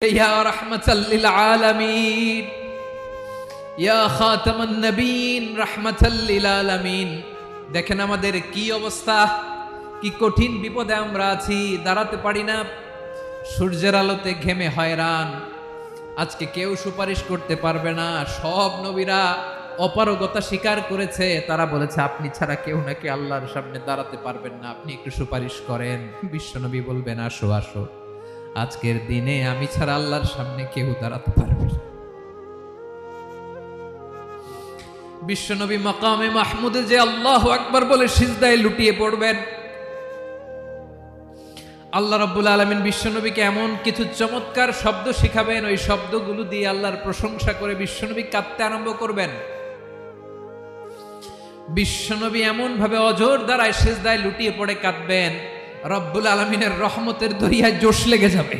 ইয়া রাহমাতাল লিল আলামিন ইয়া খাতামান নবীন রাহমাতাল লিল আলামিন। দেখেন আমাদের কি অবস্থা, কি কঠিন বিপদে আমরা আছি, দাঁড়াতে পারি না, সূর্যের আলোতে ঘেমে হয়রান। আজকে কেউ সুপারিশ করতে পারবে না। সব নবীরা অপারগতা স্বীকার করেছে, তারা বলেছে আপনি ছাড়া কেউ নাকি আল্লাহর সামনে দাঁড়াতে পারবেন না, আপনি একটু সুপারিশ করেন। বিশ্বনবী বলবেন আসো আসো, আজকের দিনে আমি ছাড়া আল্লাহর সামনে কেউ দাঁড়াতে পারবে না। বিশ্বনবী মাকামে মাহমুদে যে আল্লাহু আকবার বলে সিজদায় লুটিয়ে পড়বেন, আল্লাহ রাব্বুল আলামিন বিশ্বনবীকে এমন কিছু চমৎকার শব্দ শিখাবেন, ওই শব্দগুলো দিয়ে আল্লাহর প্রশংসা করে বিশ্বনবী কাঁদতে আরম্ভ করবেন। বিশ্বনবী এমন ভাবে অজর দ্বারায় সিজদায় লুটিয়ে পড়ে কাঁদবেন, রব্বুল আলামিনের রহমতের দরিয়ায় জোশ লেগে যাবে।